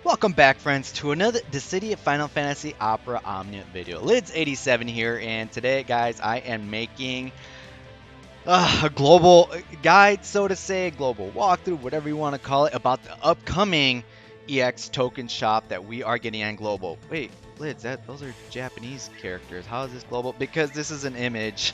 Welcome back, friends, to another The City of Final Fantasy Opera Omnia video. Lids87 here, and today, guys, I am making a global guide, so to say, global walkthrough, whatever you want to call it, about the upcoming EX token shop that we are getting on global. Wait, Lids, those are Japanese characters. How is this global? Because this is an image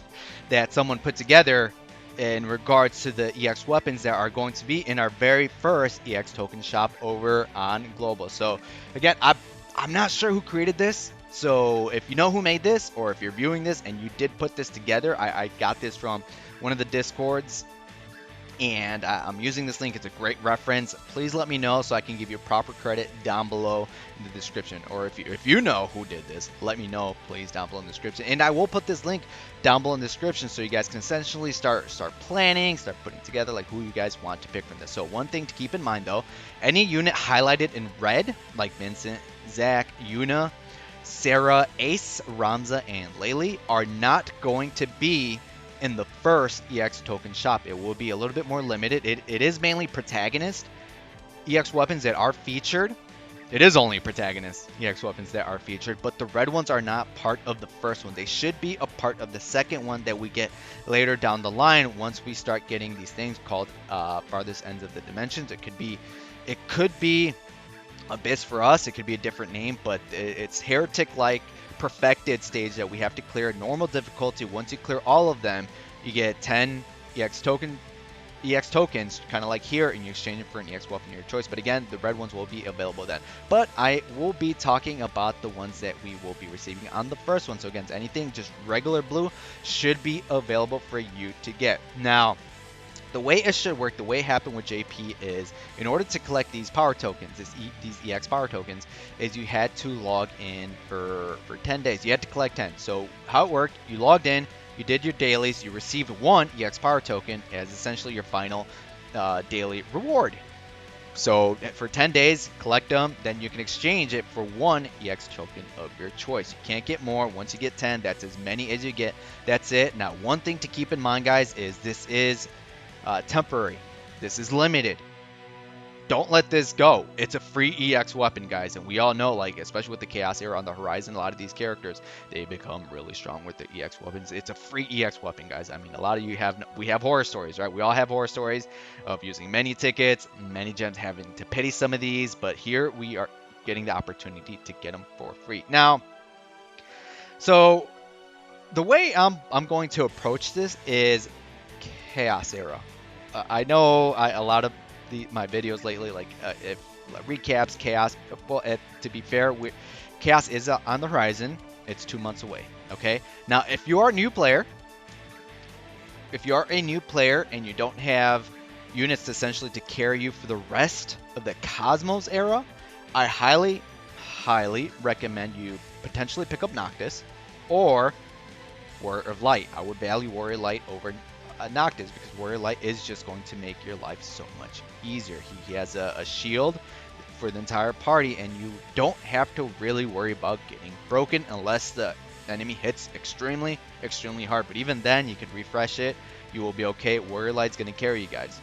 that someone put together in regards to the EX weapons that are going to be in our very first EX token shop over on global. So again, I'm not sure who created this. So if you know who made this, or if you're viewing this and you did put this together, I got this from one of the discords, and I'm using this link. It's a great reference. Please let me know so I can give you proper credit down below in the description. Or if you know who did this, let me know, please, down below in the description. And I will put this link down below in the description so you guys can essentially start planning, start putting together like who you guys want to pick from this. So one thing to keep in mind though, any unit highlighted in red, like Vincent, Zach, Yuna, Sarah, Ace, Ramza, and Laylee, are not going to be in the first EX token shop. It will be a little bit more limited. It is mainly protagonist EX weapons that are featured. It is only protagonist EX weapons that are featured, but the red ones are not part of the first one. They should be a part of the second one that we get later down the line once we start getting these things called farthest ends of the dimensions. It could be Abyss for us. It could be a different name, but it's heretic-like perfected stage that we have to clear. Normal difficulty. Once you clear all of them, you get 10 EX tokens, kind of like here, and you exchange it for an EX weapon of your choice. But again, the red ones will be available then. But I will be talking about the ones that we will be receiving on the first one. So again, anything just regular blue should be available for you to get. Now, the way it should work, the way it happened with JP is, in order to collect these power tokens, these EX power tokens, is you had to log in for 10 days. You had to collect 10. So how it worked, you logged in, you did your dailies, you received one EX power token as essentially your final daily reward. So for 10 days, collect them, then you can exchange it for one EX token of your choice. You can't get more. Once you get 10, that's as many as you get. That's it. Now, one thing to keep in mind, guys, is this is temporary. This is limited. Don't let this go. It's a free EX weapon, guys, and we all know, like, especially with the Chaos Era on the horizon, a lot of these characters, they become really strong with the EX weapons. It's a free EX weapon, guys. I mean, a lot of you we have horror stories, right? We all have horror stories of using many tickets, many gems, having to pity some of these, but here we are getting the opportunity to get them for free. Now, so the way I'm going to approach this is Chaos Era. I know a lot of my videos lately, like if recaps Chaos. Well, to be fair, Chaos is on the horizon. It's 2 months away. Okay. Now, if you are a new player, and you don't have units essentially to carry you for the rest of the Cosmos Era, I highly recommend you potentially pick up Noctis or Warrior of Light. I would value Warrior Light over Noctis, because Warrior Light is just going to make your life so much easier. He has a shield for the entire party, and you don't have to really worry about getting broken unless the enemy hits extremely hard. But even then, you can refresh it. You will be okay. Warrior Light's going to carry you guys.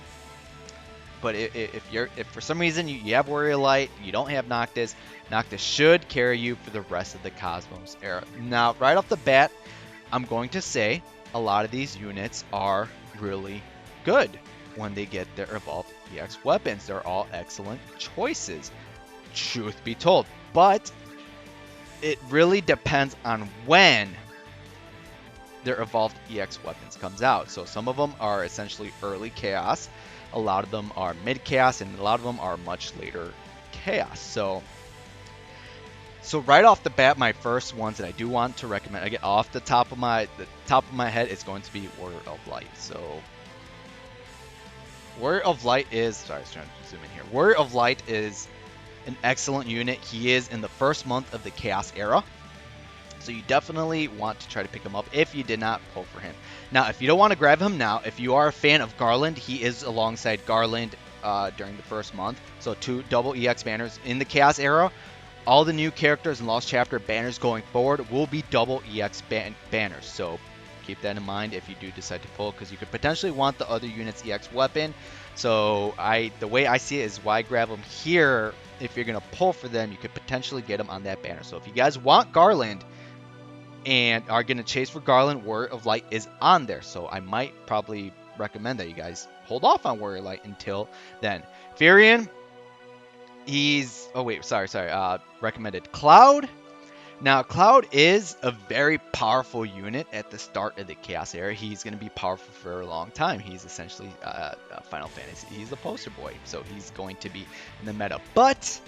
But if for some reason you have Warrior Light, you don't have Noctis, Noctis should carry you for the rest of the Cosmos Era. Now, right off the bat, I'm going to say a lot of these units are really good when they get their evolved EX weapons. They're all excellent choices, truth be told. But it really depends on when their evolved EX weapons comes out. So some of them are essentially early Chaos, a lot of them are mid Chaos, and a lot of them are much later Chaos. So right off the bat, my first ones that I do want to recommend, again, off the top of my head, is going to be Warrior of Light. So Warrior of Light is, sorry, I was trying to zoom in here. Warrior of Light is an excellent unit. He is in the first month of the Chaos Era, so you definitely want to try to pick him up if you did not pull for him. Now, if you don't want to grab him now, if you are a fan of Garland, he is alongside Garland during the first month. So 2 double EX banners in the Chaos Era. All the new characters in Lost Chapter banners going forward will be double EX banners. So keep that in mind if you do decide to pull, because you could potentially want the other unit's EX weapon. So the way I see it is, why grab them here if you're going to pull for them, you could potentially get them on that banner. So if you guys want Garland and are going to chase for Garland, Warrior of Light is on there. So I might probably recommend that you guys hold off on Warrior Light until then. Furion, he's... Oh, wait, sorry. Recommended Cloud. Now, Cloud is a very powerful unit at the start of the Chaos Era. He's going to be powerful for a long time. He's essentially Final Fantasy. He's the poster boy, so he's going to be in the meta. But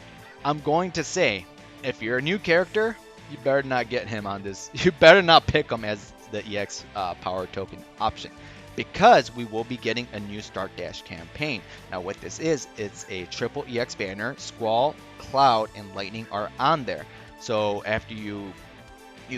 I'm going to say, if you're a new character, you better not get him on this. You better not pick him as the EX power token option, because we will be getting a new Start Dash campaign. Now, what this is, it's a triple EX banner. Squall, Cloud, and Lightning are on there. So after you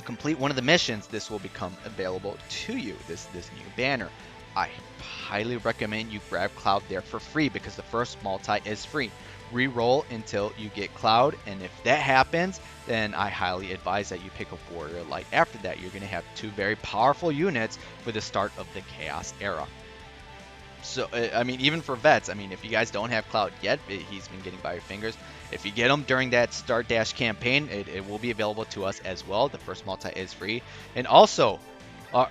complete one of the missions, this will become available to you, this new banner. I highly recommend you grab Cloud there for free, because the first multi is free. Reroll until you get Cloud, and if that happens, then I highly advise that you pick up Warrior Light. After that, you're going to have two very powerful units for the start of the Chaos Era. So, I mean, even for vets, I mean, if you guys don't have Cloud yet, he's been getting by your fingers. If you get him during that Start Dash campaign, it will be available to us as well. The first multi is free. And also,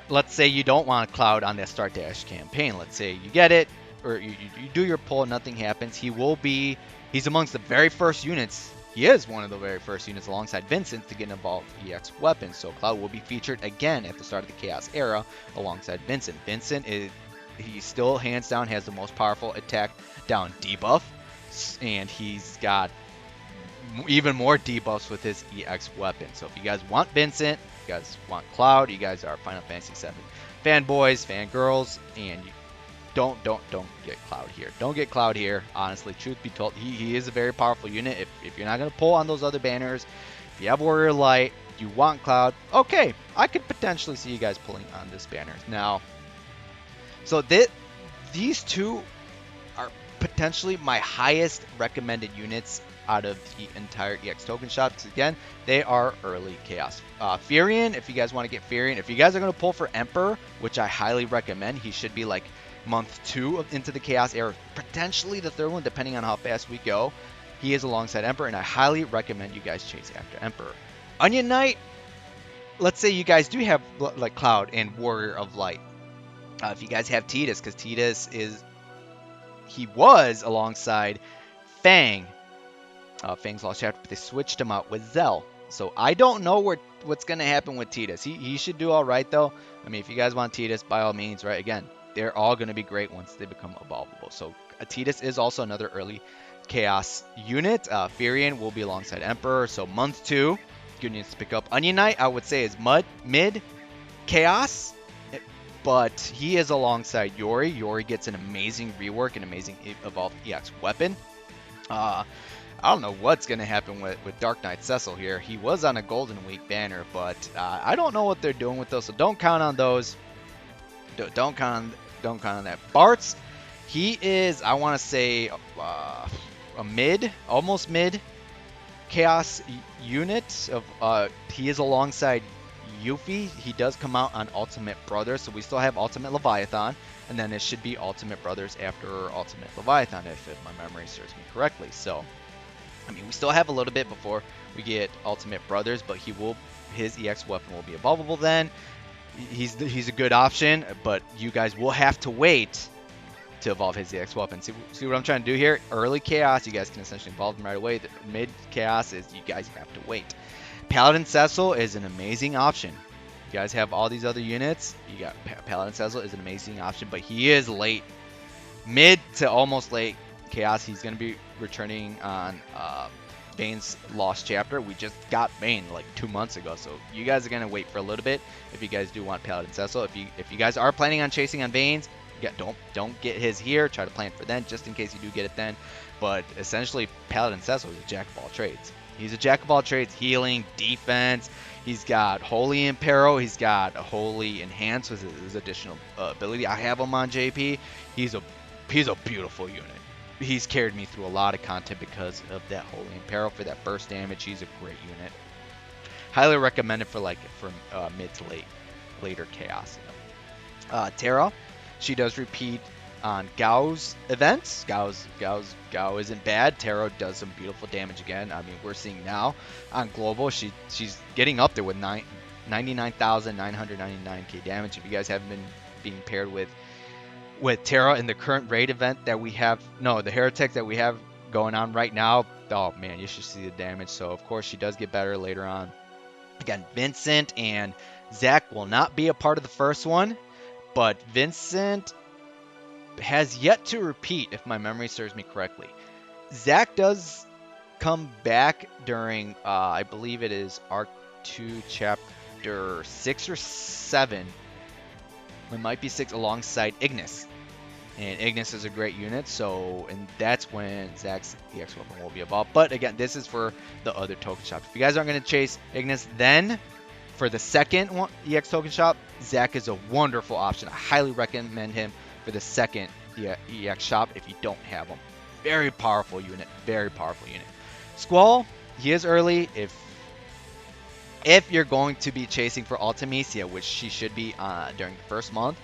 let's say you don't want Cloud on that Start Dash campaign. Let's say you get it, or you do your pull, nothing happens. He's amongst the very first units. He is one of the very first units alongside Vincent to get involved in EX weapons. So Cloud will be featured again at the start of the Chaos Era alongside Vincent. Vincent he still hands down has the most powerful attack down debuff, and he's got even more debuffs with his EX weapon. So if you guys want Vincent, you guys want Cloud, you guys are Final Fantasy VII fanboys, fangirls, and you don't get Cloud here. Don't get Cloud here. Honestly, truth be told, he is a very powerful unit. If you're not going to pull on those other banners, if you have Warrior Light, you want Cloud, okay, I could potentially see you guys pulling on this banner. Now, so these two are potentially my highest recommended units out of the entire EX token shop, because again, they are early Chaos. Furion, if you guys want to get Furion, if you guys are going to pull for Emperor, which I highly recommend, he should be like month 2 into the Chaos Era, potentially the third one, depending on how fast we go. He is alongside Emperor, and I highly recommend you guys chase after Emperor. Onion Knight, let's say you guys do have like Cloud and Warrior of Light. If you guys have Tidus, because Tidus he was alongside Fang. Fang's lost chapter, but they switched him out with Zell. So I don't know what's going to happen with Tidus. He should do all right, though. I mean, if you guys want Tidus, by all means, right? Again, they're all going to be great once they become evolvable. So Tidus is also another early Chaos unit. Furion will be alongside Emperor. So month 2, good news to pick up. Onion Knight, I would say, is mid Chaos, but he is alongside Yori. Yori gets an amazing rework, an amazing evolved EX weapon. I don't know what's going to happen with Dark Knight Cecil here. He was on a Golden Week banner, but I don't know what they're doing with those, so don't count on those. Don't count on that. Bartz, he is, I want to say, a almost mid Chaos unit. He is alongside Yuffie. He does come out on Ultimate Brothers, so we still have Ultimate Leviathan, and then it should be Ultimate Brothers after Ultimate Leviathan, if my memory serves me correctly. So, I mean, we still have a little bit before we get Ultimate Brothers, but his EX weapon will be evolvable then. He's a good option, but you guys will have to wait to evolve his EX weapon. See what I'm trying to do here? Early Chaos, you guys can essentially evolve him right away. The mid Chaos is you guys have to wait. Paladin Cecil is an amazing option. You guys have all these other units. You got Paladin Cecil is an amazing option, but he is late. Mid to almost late Chaos. He's going to be returning on Bane's Lost Chapter. We just got Bane like 2 months ago, so you guys are going to wait for a little bit if you guys do want Paladin Cecil. If you guys are planning on chasing on Bane's, don't get his here. Try to plan for then, just in case you do get it then. But essentially, Paladin Cecil is a jack of all trades. He's a jack of all trades, healing, defense. He's got Holy Impero. He's got a Holy Enhance with his additional ability. I have him on JP. He's a beautiful unit. He's carried me through a lot of content because of that Holy Impero for that burst damage. He's a great unit. Highly recommended for mid to later Chaos. Terra, she does repeat on Gao's events. Gao isn't bad. Taro does some beautiful damage again. I mean, we're seeing now on global, she's getting up there with 99,999k damage. If you guys haven't been being paired with Tara in the current raid event that we have, no, the Heretic that we have going on right now, oh man, you should see the damage. So of course she does get better later on. Again, Vincent and Zach will not be a part of the first one, but Vincent has yet to repeat, if my memory serves me correctly. Zach does come back during, I believe it is Arc 2, Chapter 6 or 7. It might be 6, alongside Ignis. And Ignis is a great unit, so, and that's when Zach's EX weapon will be evolved. But again, this is for the other token shop. If you guys aren't going to chase Ignis, then for the second one, EX token shop, Zach is a wonderful option. I highly recommend him for the second EX shop if you don't have him. Very powerful unit, very powerful unit. Squall, he is early. If you're going to be chasing for Ultimecia, which she should be during the first month,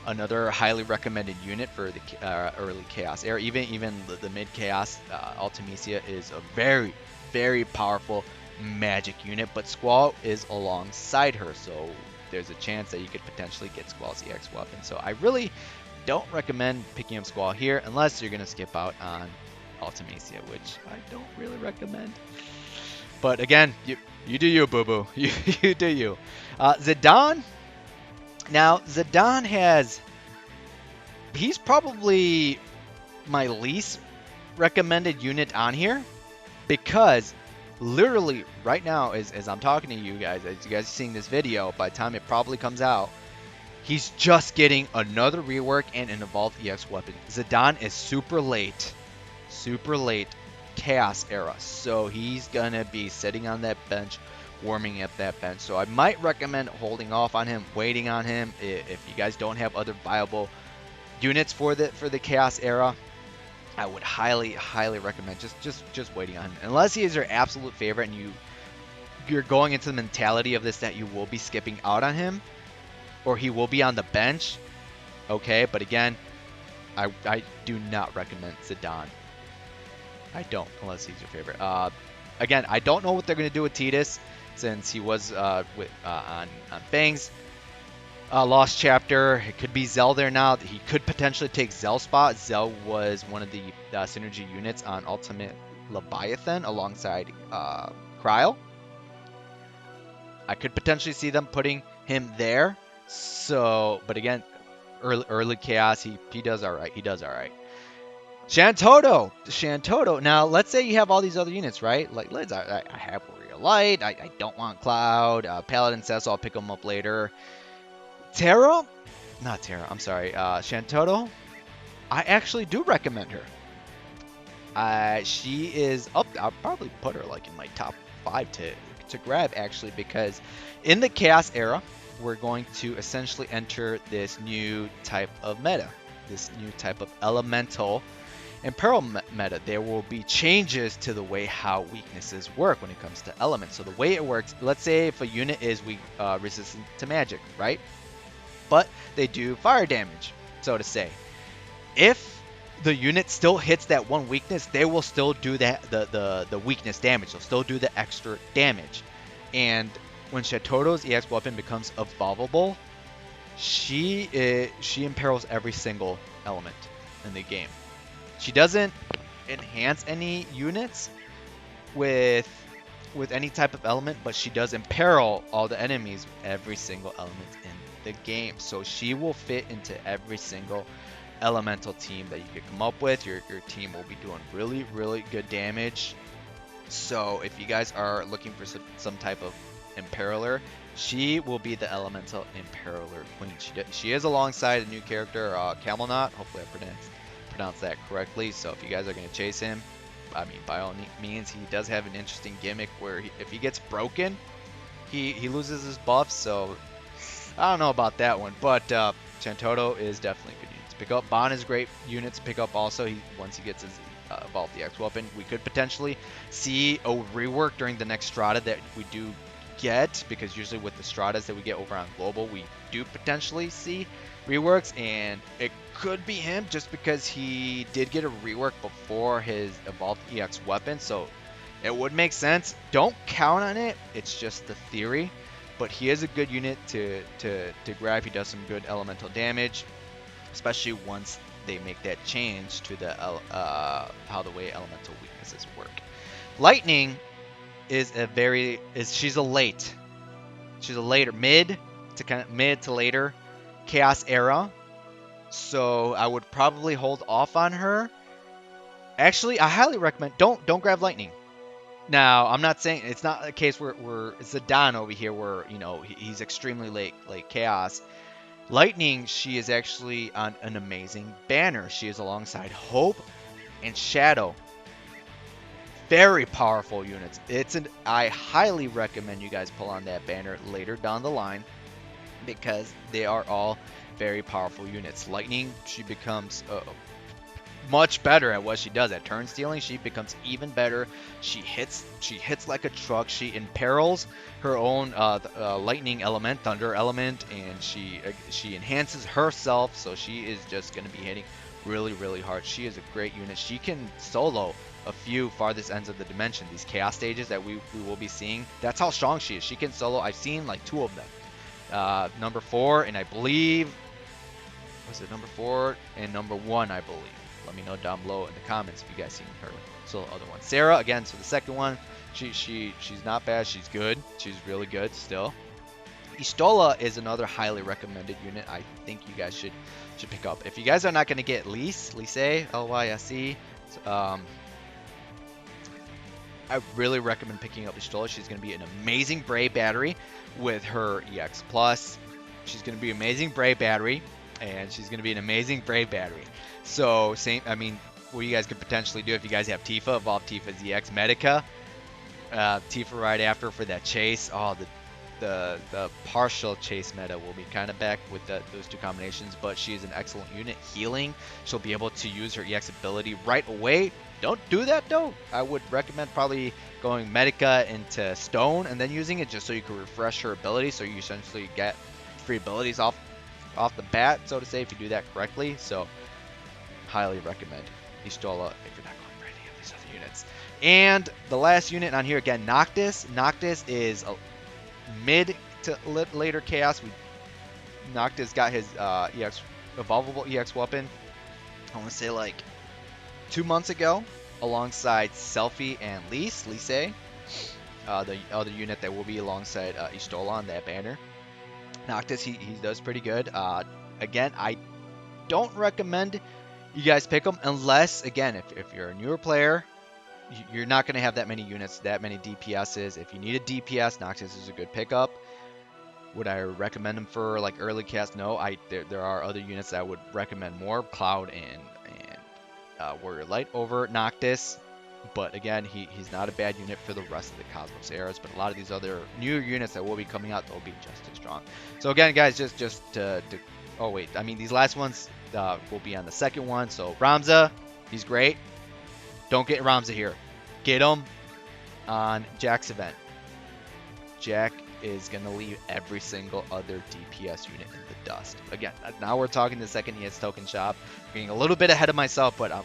another highly recommended unit for the early Chaos era. Even the mid Chaos, Ultimecia is a very, very powerful magic unit, but Squall is alongside her, so there's a chance that you could potentially get Squall's EX weapon. So I really don't recommend picking up Squall here unless you're going to skip out on Ultimecia, which I don't really recommend. But again, you do you, boo-boo. You do you. Zidane. Now, Zidane he's probably my least recommended unit on here, because literally right now, as I'm talking to you guys, as you guys are seeing this video, by the time it probably comes out, he's just getting another rework and an evolved EX weapon. Zidane is super late Chaos era, so he's gonna be sitting on that bench, warming up that bench. So I might recommend holding off on him, waiting on him. If you guys don't have other viable units for the Chaos era, I would highly recommend just waiting on him, unless he is your absolute favorite and you're going into the mentality of this that you will be skipping out on him, or he will be on the bench. Okay, but again, I do not recommend Zidane. I don't, unless he's your favorite. Again, I don't know what they're going to do with Tidus, since he was on Fang's Lost Chapter. It could be Zell there now. He could potentially take Zell's spot. Zell was one of the synergy units on Ultimate Leviathan alongside Cryle. I could potentially see them putting him there. So, but again, early Chaos, he does all right. He does all right. Shantoto. Now, let's say you have all these other units, right? Like, I have Warrior Light. I don't want Cloud. Paladin says I'll pick them up later. Shantoto, I actually do recommend her. She is up. I'll probably put her like in my top 5 to grab, actually, because in the Chaos era, we're going to essentially enter this new type of meta, this new type of elemental Imperial meta. There will be changes to the way how weaknesses work when it comes to elements. So the way it works, let's say if a unit is resistant to magic, right? But they do fire damage, so to say. If the unit still hits that one weakness, they will still do that the weakness damage. They'll still do the extra damage. And when Shatoto's EX weapon becomes evolvable, she imperils every single element in the game. She doesn't enhance any units with any type of element, but she does imperil all the enemies with every single element in the game. So she will fit into every single elemental team that you could come up with. Your team will be doing really good damage. So if you guys are looking for some type of imperiler, she will be the elemental imperiler queen. She is alongside a new character, Camelnot. Hopefully I pronounced that correctly. So if you guys are going to chase him, I mean, by all means, he does have an interesting gimmick where if he gets broken, he loses his buffs. So I don't know about that one, but Shantoto is definitely a good unit to pick up. Bon is a great unit to pick up also. Once he gets his evolved EX weapon, we could potentially see a rework during the next strata that we do get, because usually with the stratas that we get over on global, we do potentially see reworks, and it could be him just because he did get a rework before his evolved EX weapon, so it would make sense. Don't count on it. It's just the theory, but he is a good unit to grab. He does some good elemental damage, especially once they make that change to the how the way elemental weaknesses work. Lightning is she's a late. She's a later mid to later Chaos era. So I would probably hold off on her. Actually, I highly recommend don't grab Lightning. Now, I'm not saying it's not a case where it's a Don over here where, you know, he's extremely late Chaos. Lightning, she is actually on an amazing banner. She is alongside Hope and Shadow. Very powerful units. I highly recommend you guys pull on that banner later down the line because they are all very powerful units. Lightning, she becomes much better at what she does at turn stealing. She becomes even better. She hits like a truck. She imperils her own lightning element, thunder element, and she enhances herself. So she is just going to be hitting really hard. She is a great unit. She can solo a few farthest ends of the dimension. These chaos stages that we will be seeing. That's how strong she is. She can solo. I've seen like 2 of them. Number 4, and I believe was it number 4 and number 1, I believe. Let me know down below in the comments if you guys seen her solo other one. Sarah, again, so the second one, she's not bad. She's good. She's really good still. Istola is another highly recommended unit. I think you guys should pick up. If you guys are not going to get Lyse, Lyse, I really recommend picking up Istola. She's going to be an amazing Brave battery with her EX Plus. She's going to be amazing Brave battery, and she's going to be an amazing Brave battery. So, what you guys could potentially do if you guys have Tifa, evolve Tifa's EX Medica. Tifa right after for that chase. Oh, the partial chase meta will be kind of back with those 2 combinations, but she is an excellent unit. Healing, she'll be able to use her EX ability right away. Don't do that though. I would recommend probably going Medica into Stone and then using it just so you can refresh her ability, so you essentially get free abilities off the bat, so to say, if you do that correctly. So highly recommend Istola if you're not going for any of these other units. And the last unit on here, again, Noctis. Noctis is a mid to later Chaos. Noctis got his evolvable EX weapon, I want to say like 2 months ago, alongside Selfie and Lyse, the other unit that will be alongside Istola on that banner. Noctis, he does pretty good. Again, I don't recommend you guys pick them unless, again, if you're a newer player, you're not going to have that many units, that many DPSs. If you need a DPS, Noctis is a good pickup. Would I recommend them for like early cast? No, there are other units that I would recommend more, Cloud and Warrior Light over Noctis. But again, he's not a bad unit for the rest of the Cosmos eras. But a lot of these other newer units that will be coming out, they'll be just as strong. So again, guys, oh wait, I mean these last ones will be on the second one. So Ramza, he's great. Don't get Ramza here. Get him on Jack's event. Jack is going to leave every single other DPS unit in the dust. Again, now we're talking the second he hits Token Shop. I'm getting a little bit ahead of myself, but I'm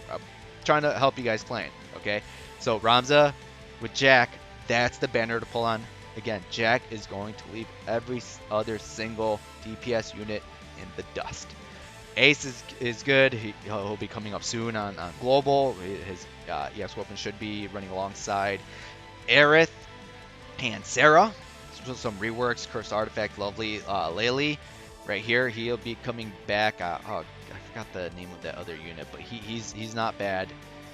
trying to help you guys plan, okay? So Ramza with Jack, that's the banner to pull on. Again, Jack is going to leave every other single DPS unit in the dust. Ace is good. He'll be coming up soon on Global. His EX weapon should be running alongside Aerith and Sarah. Some reworks, Cursed Artifact, Lovely Laylee. Right here, he'll be coming back. I forgot the name of that other unit, but he's not bad.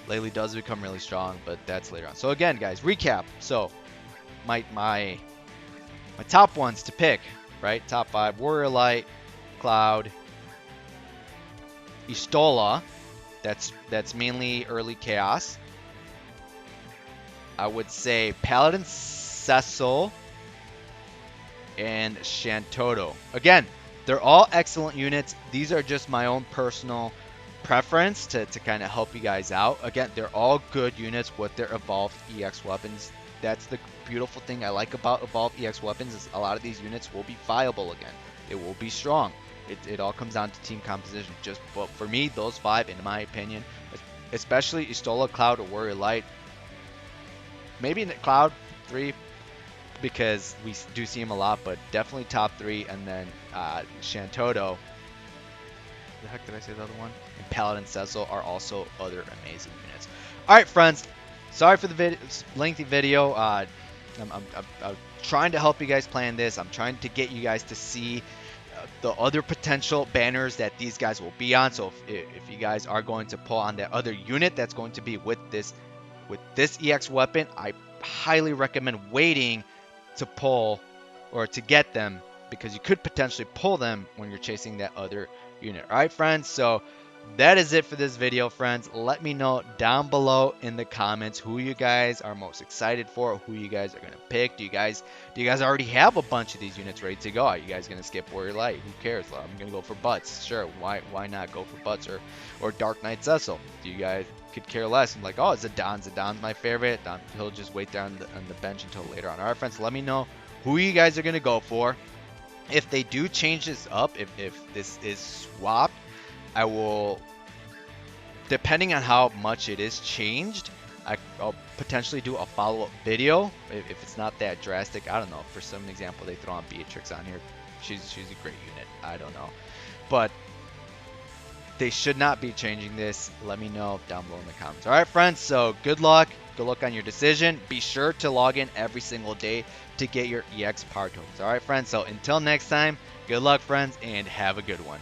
Laylee does become really strong, but that's later on. So again, guys, recap. So my top ones to pick, right? Top 5: Warrior Light, Cloud, Istola. That's mainly early Chaos. I would say Paladin Cecil and Shantoto. Again, they're all excellent units. These are just my own personal preference to kind of help you guys out. Again, they're all good units with their evolved EX weapons. That's the beautiful thing I like about evolved EX weapons is a lot of these units will be viable again. They will be strong. It all comes down to team composition. But for me, those 5, in my opinion, especially Istola, Cloud, or Warrior Light, maybe in the Cloud 3, because we do see him a lot, but definitely top 3, and then Shantoto. The heck did I say the other one? And Paladin Cecil are also other amazing units. All right, friends. Sorry for the lengthy video. I'm trying to help you guys plan this. I'm trying to get you guys to see the other potential banners that these guys will be on. So if you guys are going to pull on that other unit that's going to be with this EX weapon, I highly recommend waiting to pull or to get them, because you could potentially pull them when you're chasing that other unit. All right, friends, so that is it for this video, friends. Let me know down below in the comments who you guys are most excited for, who you guys are going to pick. Do you guys already have a bunch of these units ready to go? Are you guys going to skip Warrior Light? Who cares? I'm going to go for Butts. Sure, why not go for Butts or Dark Knight Cecil? Do you guys could care less? I'm like, oh, Zidane. Zidane's my favorite. He'll just wait there on the bench until later on. All right, friends, let me know who you guys are going to go for. If they do change this up, if this is swapped, I will, depending on how much it is changed, I'll potentially do a follow-up video. If it's not that drastic, I don't know. For some example, they throw on Beatrix on here. She's a great unit. I don't know. But they should not be changing this. Let me know down below in the comments. All right, friends. So good luck. Good luck on your decision. Be sure to log in every single day to get your EX power tokens. All right, friends. So until next time, good luck, friends, and have a good one.